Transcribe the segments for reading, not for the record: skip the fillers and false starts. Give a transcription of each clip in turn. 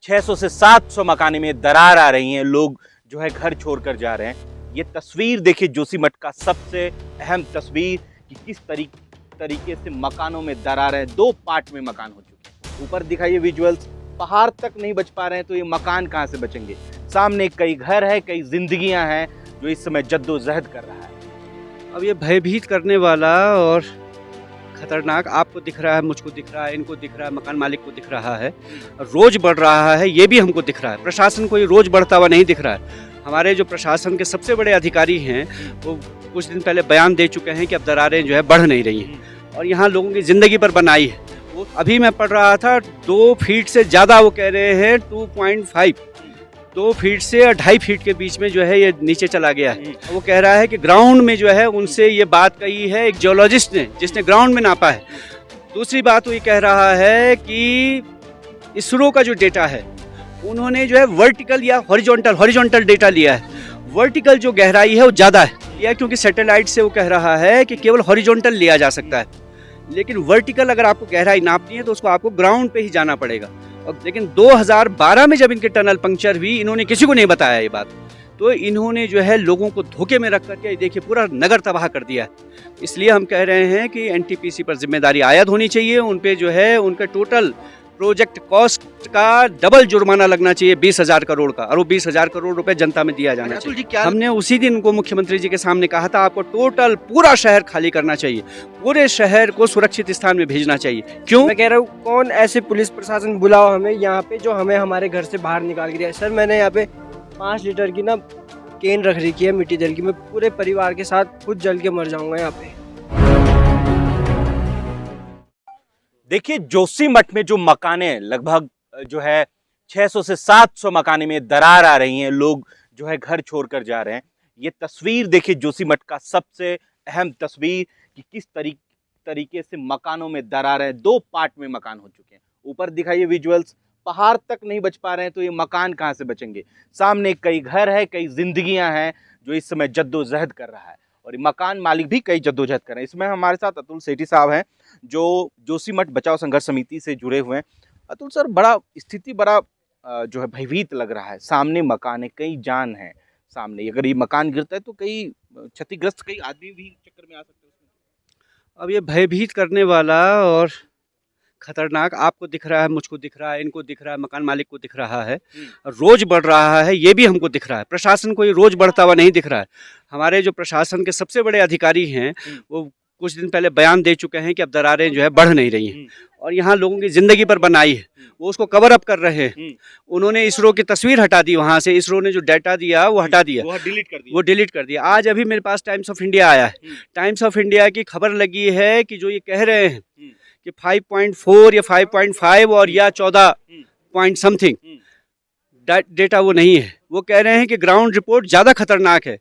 600 से 700 मकाने में दरार आ रही है, लोग जो है घर छोड़कर जा रहे हैं। ये तस्वीर देखिए जोशीमठ का सबसे अहम तस्वीर कि किस तरीके से मकानों में दरार है। 2 पार्ट में मकान हो चुके हैं। ऊपर दिखाइए विजुअल्स, पहाड़ तक नहीं बच पा रहे हैं तो ये मकान कहाँ से बचेंगे। सामने कई घर है, कई जिंदगियां हैं जो इस समय जद्दोजहद कर रहा है। अब ये भयभीत करने वाला और खतरनाक आपको दिख रहा है, मुझको दिख रहा है, इनको दिख रहा है, मकान मालिक को दिख रहा है, रोज बढ़ रहा है, ये भी हमको दिख रहा है। प्रशासन को ये रोज बढ़ता हुआ नहीं दिख रहा है। हमारे जो प्रशासन के सबसे बड़े अधिकारी हैं वो कुछ दिन पहले बयान दे चुके हैं कि अब दरारें जो है बढ़ नहीं रही हैं और यहाँ लोगों की ज़िंदगी पर बनाई है। वो अभी मैं पढ़ रहा था 2 फीट से ज़्यादा, वो कह रहे हैं 2.5, 2 फीट से 2.5 फीट के बीच में जो है ये नीचे चला गया है। वो कह रहा है कि ग्राउंड में जो है उनसे ये बात कही है एक जियोलॉजिस्ट ने, जिसने ग्राउंड में नापा है। दूसरी बात वो ये कह रहा है कि इसरो का जो डेटा है उन्होंने जो है वर्टिकल या हॉरिजॉन्टल डेटा लिया है। वर्टिकल जो गहराई है वो ज़्यादा है, या क्योंकि सैटेलाइट से वो कह रहा है कि केवल हॉरिजॉन्टल लिया जा सकता है, लेकिन वर्टिकल अगर आपको गहराई नापनी है तो उसको आपको ग्राउंड पे ही जाना पड़ेगा। और लेकिन 2012 में जब इनके टनल पंक्चर हुई, इन्होंने किसी को नहीं बताया ये बात, तो इन्होंने जो है लोगों को धोखे में रख करके देखिए पूरा नगर तबाह कर दिया है। इसलिए हम कह रहे हैं कि एनटीपीसी पर जिम्मेदारी आयद होनी चाहिए, उन पे जो है उनके टोटल प्रोजेक्ट कॉस्ट का डबल जुर्माना लगना चाहिए 20,000 करोड़ का, और वो 20,000 करोड़ रुपए जनता में दिया जाना चाहिए। हमने उसी दिन उनको मुख्यमंत्री जी के सामने कहा था आपको टोटल पूरा शहर खाली करना चाहिए, पूरे शहर को सुरक्षित स्थान में भेजना चाहिए। क्यों मैं कह रहा हूँ कौन ऐसे पुलिस प्रशासन बुलाओ हमें यहाँ पे जो हमें हमारे घर से बाहर निकाल के दिया। सर मैंने यहाँ पे 5 लीटर की ना केन रख रखी है मिट्टी तेल की, मैं पूरे परिवार के साथ खुद जल के मर जाऊंगा यहाँ पे। देखिए जोशीमठ में जो मकाने लगभग जो है 600 से 700 मकाने में दरार आ रही हैं, लोग जो है घर छोड़कर जा रहे हैं। ये तस्वीर देखिए जोशीमठ का सबसे अहम तस्वीर कि किस तरीके से मकानों में दरार है। 2 पार्ट में मकान हो चुके हैं। ऊपर दिखाइए विजुअल्स, पहाड़ तक नहीं बच पा रहे हैं तो ये मकान कहाँ से बचेंगे। सामने कई घर है, कई जिंदगियां हैं जो इस समय जद्दोजहद कर रहा है, और मकान मालिक भी कई जद्दोजहद कर रहे हैं। इसमें हमारे साथ अतुल सेठी साहब हैं जो जोशीमठ बचाओ संघर्ष समिति से जुड़े हुए हैं। अतुल सर, स्थिति बड़ा जो है भयभीत लग रहा है। सामने मकान है, कई जान है सामने, अगर ये मकान गिरता है तो कई क्षतिग्रस्त, कई आदमी भी चक्कर में आ सकते हैं। अब ये भयभीत करने वाला और खतरनाक आपको दिख रहा है, मुझको दिख रहा है, इनको दिख रहा है, मकान मालिक को दिख रहा है, रोज बढ़ रहा है, ये भी हमको दिख रहा है। प्रशासन को ये रोज बढ़ता हुआ नहीं दिख रहा है। हमारे जो प्रशासन के सबसे बड़े अधिकारी हैं वो कुछ दिन पहले बयान दे चुके हैं कि अब दरारें जो है बढ़ नहीं रही हैं और यहाँ लोगों की ज़िंदगी पर बनाई है, वो उसको कवर अप कर रहे हैं। उन्होंने इसरो की तस्वीर हटा दी, वहाँ से इसरो ने जो डाटा दिया वो हटा दिया, वो डिलीट कर दिया। आज अभी मेरे पास टाइम्स ऑफ इंडिया आया है, टाइम्स ऑफ इंडिया की खबर लगी है कि जो ये कह रहे हैं कि 5.4 या 5.5 और या 14 पॉइंट समथिंग डेटा वो नहीं है। वो कह रहे हैं कि ग्राउंड रिपोर्ट ज़्यादा खतरनाक है।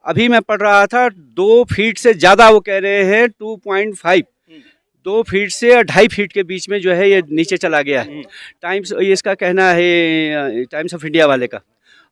अभी मैं पढ़ रहा था 2 फीट से ज़्यादा, वो कह रहे हैं 2.5, 2 फीट से 2.5 फीट के बीच में जो है ये नीचे चला गया है। इसका कहना है टाइम्स ऑफ इंडिया वाले का,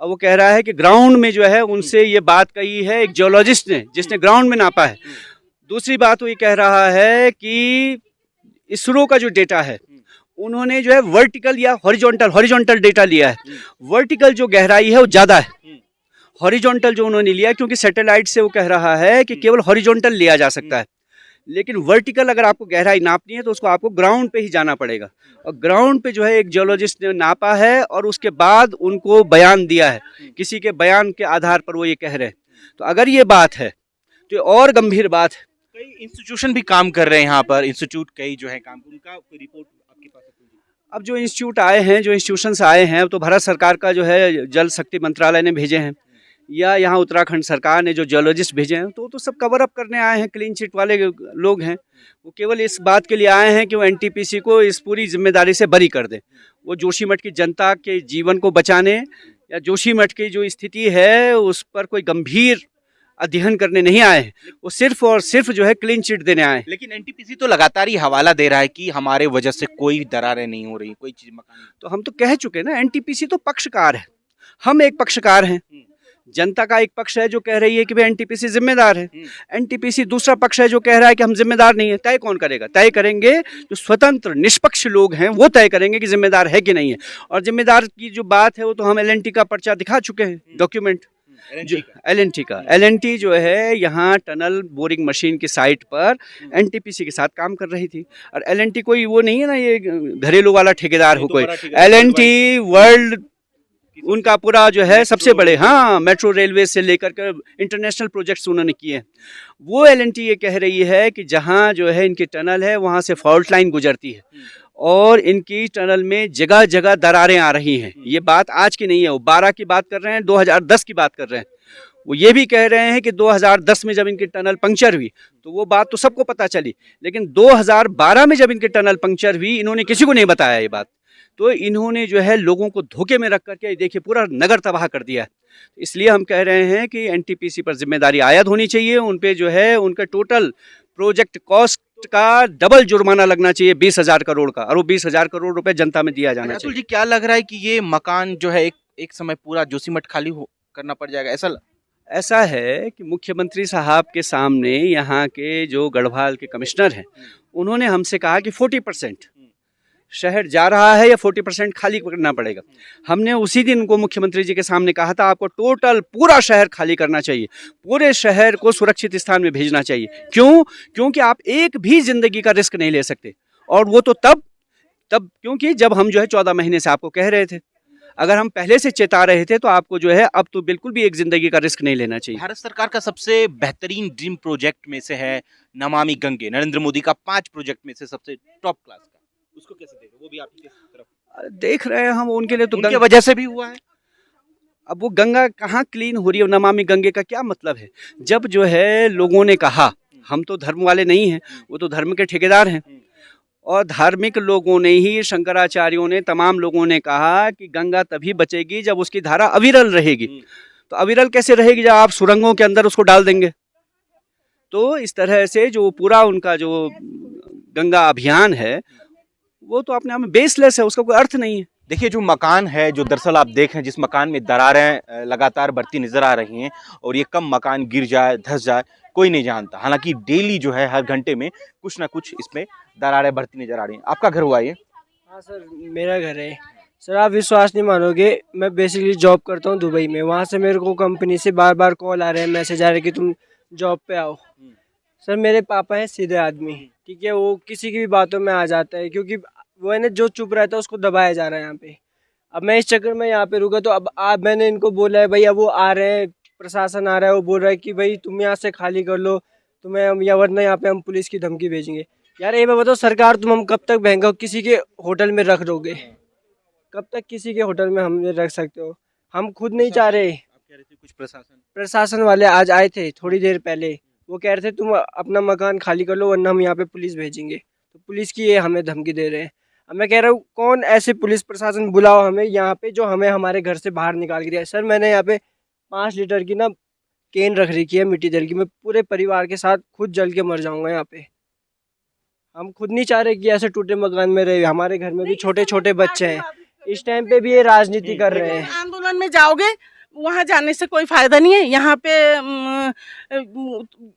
और वो कह रहा है कि ग्राउंड में जो है उनसे ये बात कही है एक जियोलॉजिस्ट ने, जिसने ग्राउंड में नापा है। दूसरी बात वो ये कह रहा है कि इसरो का जो डेटा है उन्होंने जो है वर्टिकल या हॉरिजॉन्टल डेटा लिया है। वर्टिकल जो गहराई है वो ज़्यादा है, हॉरिजॉन्टल जो उन्होंने लिया क्योंकि सैटेलाइट से वो कह रहा है कि केवल हॉरिजॉन्टल लिया जा सकता है, लेकिन वर्टिकल अगर आपको गहराई नापनी है तो उसको आपको ग्राउंड पे ही जाना पड़ेगा। और ग्राउंड पे जो है एक जियोलॉजिस्ट ने नापा है और उसके बाद उनको बयान दिया है, किसी के बयान के आधार पर वो ये कह रहे हैं। तो अगर ये बात है तो और गंभीर बात है। कई इंस्टीट्यूशन भी काम कर रहे हैं यहाँ पर, इंस्टीट्यूट कई जो है काम, उनका कोई रिपोर्ट आपके पास है? अब जो इंस्टीट्यूट आए हैं, जो इंस्टीट्यूशंस आए हैं, तो भारत सरकार का जो है जल शक्ति मंत्रालय ने भेजे हैं, या यहाँ उत्तराखंड सरकार ने जो जियोलॉजिस्ट भेजे हैं, तो सब कवर अप करने आए हैं। क्लीन चिट वाले लोग हैं, वो केवल इस बात के लिए आए हैं कि वो एनटीपीसी को इस पूरी जिम्मेदारी से बरी कर दें। वो जोशीमठ की जनता के जीवन को बचाने या जोशीमठ की जो स्थिति है उस पर कोई गंभीर अध्ययन करने नहीं आए हैं, वो सिर्फ और सिर्फ जो है क्लीन चिट देने आए हैं। लेकिन एनटीपीसी तो लगातार ही हवाला दे रहा है कि हमारे वजह से कोई दरारें नहीं हो रही, कोई चीज मकान। तो हम तो कह चुके ना, एनटीपीसी तो पक्षकार है, हम एक पक्षकार हैं। जनता का एक पक्ष है जो कह रही है कि भाई एनटीपीसी जिम्मेदार है, एनटीपीसी दूसरा पक्ष है जो कह रहा है कि हम जिम्मेदार नहीं है। तय कौन करेगा? तय करेंगे जो स्वतंत्र निष्पक्ष लोग हैं, वो तय करेंगे कि जिम्मेदार है कि नहीं है। और जिम्मेदार की जो बात है वो तो हम एलएनटी का पर्चा दिखा चुके हैं, डॉक्यूमेंट एलएनटी का। एलएनटी जो है यहाँ टनल बोरिंग मशीन की साइट पर एनटीपीसी के साथ काम कर रही थी। और एलएनटी कोई वो नहीं है ना, ये घरेलू वाला ठेकेदार हो कोई। एलएनटी वर्ल्ड उनका पूरा जो है सबसे बड़े, हाँ, मेट्रो रेलवे से लेकर के इंटरनेशनल प्रोजेक्ट्स उन्होंने किए हैं। वो एलएनटी ये कह रही है कि जहाँ जो है इनकी टनल है वहाँ से फॉल्ट लाइन गुजरती है और इनकी टनल में जगह जगह दरारें आ रही हैं। ये बात आज की नहीं है, वो 12 की बात कर रहे हैं, 2010 की बात कर रहे हैं। वो ये भी कह रहे हैं कि 2010 में जब इनकी टनल पंक्चर हुई तो वो बात तो सबको पता चली, लेकिन 2012 में जब इनकी टनल पंक्चर हुई इन्होंने किसी को नहीं बताया ये बात। तो इन्होंने जो है लोगों को धोखे में रख करके देखिए पूरा नगर तबाह कर दिया है। इसलिए हम कह रहे हैं कि एनटीपीसी पर जिम्मेदारी आयद होनी चाहिए, उन पे जो है उनका टोटल प्रोजेक्ट कॉस्ट का डबल जुर्माना लगना चाहिए 20,000 करोड़ का, और वो 20,000 करोड़ रुपए जनता में दिया जाना अतुल चाहिए। जी, क्या लग रहा है कि ये मकान जो है एक समय पूरा जोशीमठ खाली करना पड़ जाएगा, ऐसा है कि मुख्यमंत्री साहब के सामने यहाँ के जो गढ़वाल के कमिश्नर हैं उन्होंने हमसे कहा कि 40% शहर जा रहा है या 40% खाली करना पड़ेगा। हमने उसी दिन उनको मुख्यमंत्री जी के सामने कहा था आपको टोटल पूरा शहर खाली करना चाहिए, पूरे शहर को सुरक्षित स्थान में भेजना चाहिए। क्यों? क्योंकि आप एक भी जिंदगी का रिस्क नहीं ले सकते, और वो तो तब क्योंकि जब हम जो है 14 महीने से आपको कह रहे थे। अगर हम पहले से चेता रहे थे तो आपको जो है अब तो बिल्कुल भी एक जिंदगी का रिस्क नहीं लेना चाहिए। भारत सरकार का सबसे बेहतरीन ड्रीम प्रोजेक्ट में से है नमामि गंगे, नरेंद्र मोदी का 5 प्रोजेक्ट में से सबसे टॉप क्लास का, उसको कैसे देख रहे हो? वो भी आपकी तरफ देख रहे हैं हम, उनके लिए तो उनके वजह से भी हुआ है। अब वो गंगा कहाँ क्लीन हो रही है? नमामि गंगे का क्या मतलब है? जब जो है लोगों ने कहा, हम तो धर्म वाले नहीं हैं, वो तो धर्म के ठेकेदार हैं, और धार्मिक लोगों ने ही, शंकराचार्यों ने, तमाम लोगों ने कहा कि गंगा तभी बचेगी जब उसकी धारा अविरल रहेगी। तो अविरल कैसे रहेगी जब आप सुरंगों के अंदर उसको डाल देंगे? तो इस तरह से जो पूरा उनका जो गंगा अभियान है वो तो अपने आप में बेसलेस है, उसका कोई अर्थ नहीं है। देखिए, जो मकान है, जो दरअसल आप देख रहे हैं, जिस मकान में दरारें लगातार बढ़ती नजर आ रही हैं, और ये कब मकान गिर जाए, धंस जाए, कोई नहीं जानता। हालांकि डेली जो है हर घंटे में कुछ ना कुछ इसमें दरारें बढ़ती नजर आ रही हैं। आपका घर हुआ ये? हाँ सर, मेरा घर है सर। आप विश्वास नहीं मानोगे, मैं बेसिकली जॉब करता हूँ दुबई में। वहाँ से मेरे को कंपनी से बार बार कॉल आ रहे हैं, मैसेज आ रहे हैं कि तुम जॉब पे आओ। सर मेरे पापा हैं सीधे आदमी, ठीक है, वो किसी की भी बातों में आ जाता है, क्योंकि वो है ना जो चुप रहता है उसको दबाया जा रहा है यहाँ पे। अब मैं इस चक्कर में यहाँ पे रुका, तो अब मैंने इनको बोला है भाई, अब वो आ रहे हैं, प्रशासन आ रहा है, वो बोल रहा है कि भाई तुम यहाँ से खाली कर लो, तुम्हें हम, या वरना यहाँ पे हम पुलिस की धमकी भेजेंगे। यार ये मैं बताओ सरकार, तुम हम कब तक भयंकर किसी के होटल में रख दोगे? कब तक किसी के होटल में हम रख सकते हो? हम खुद नहीं चाह रहे। आप कह रहे थे कुछ प्रशासन वाले आज आए थे थोड़ी देर पहले, वो कह रहे थे तुम अपना मकान खाली कर लो वरना हम यहाँ पे पुलिस भेजेंगे। तो पुलिस की ये हमें धमकी दे रहे हैं। अब मैं कह रहा हूँ कौन ऐसे पुलिस प्रशासन बुलाओ हमें यहाँ पे जो हमें हमारे घर से बाहर निकाल के दिया। सर मैंने यहाँ पे 5 लीटर की ना केन रख रखी है मिट्टी तेल की, मैं पूरे परिवार के साथ खुद जल के मर जाऊंगा यहाँ पे। हम खुद नहीं चाह रहे कि ऐसे टूटे मकान में रहे, हमारे घर में भी छोटे छोटे बच्चे हैं, इस टाइम पे भी ये राजनीति कर रहे हैं। आंदोलन में जाओगे, वहाँ जाने से कोई फायदा नहीं है। यहाँ पे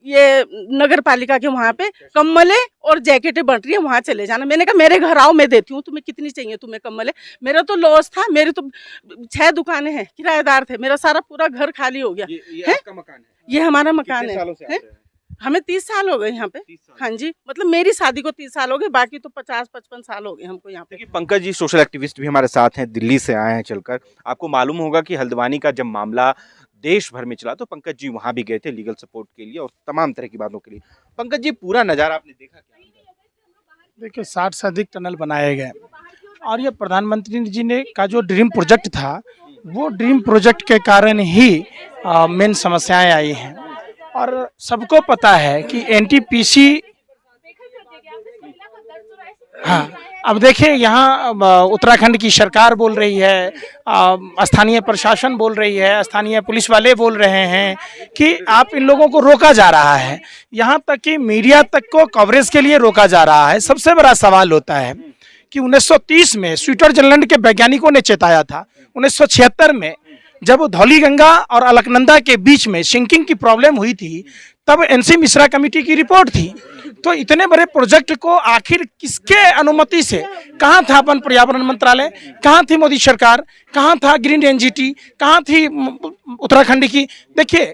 ये नगर पालिका के वहाँ पे कम्बलें और जैकेटें बन रही है, वहाँ चले जाना। मैंने कहा मेरे घर आओ, मैं देती हूँ तुम्हें, कितनी चाहिए तुम्हें कम्बलें? मेरा तो लॉस था, मेरी तो 6 दुकानें हैं, किराएदार थे, मेरा सारा पूरा घर खाली हो गया। ये आपका मकान है? ये हमारा मकान कितने सालों से आप है। रहे हैं? हमें 30 साल हो गए यहाँ पे। 30 साल। हाँ जी, मतलब मेरी शादी को 30 साल हो गए, बाकी तो 50-55 साल हो गए हमको यहाँ पे। देखिए, पंकज जी सोशल एक्टिविस्ट भी हमारे साथ हैं, दिल्ली से आए हैं चलकर। आपको मालूम होगा कि हल्द्वानी का जब मामला देश भर में चला तो पंकज जी वहां भी गए थे लीगल सपोर्ट के लिए और तमाम तरह की बातों के लिए। पंकज जी, पूरा नजारा आपने देखा क्या? देखिए 60 से अधिक टनल बनाए गए, और ये प्रधानमंत्री जी ने का जो ड्रीम प्रोजेक्ट था, वो ड्रीम प्रोजेक्ट के कारण ही मेन समस्याएं आई हैं। और सबको पता है कि एनटीपीसी, हाँ, अब देखिए यहाँ उत्तराखंड की सरकार बोल रही है, स्थानीय प्रशासन बोल रही है, स्थानीय पुलिस वाले बोल रहे हैं कि आप इन लोगों को रोका जा रहा है, यहाँ तक कि मीडिया तक को कवरेज के लिए रोका जा रहा है। सबसे बड़ा सवाल होता है कि 1930 में स्विट्जरलैंड के वैज्ञानिकों ने चेताया था, 1976 में जब धौलीगंगा और अलकनंदा के बीच में सिंकिंग की प्रॉब्लम हुई थी तब एनसी मिश्रा कमेटी की रिपोर्ट थी। तो इतने बड़े प्रोजेक्ट को आखिर किसके अनुमति से, कहाँ था अपन पर्यावरण मंत्रालय, कहाँ थी मोदी सरकार, कहाँ था ग्रीन एनजीटी, कहाँ थी उत्तराखंड की। देखिए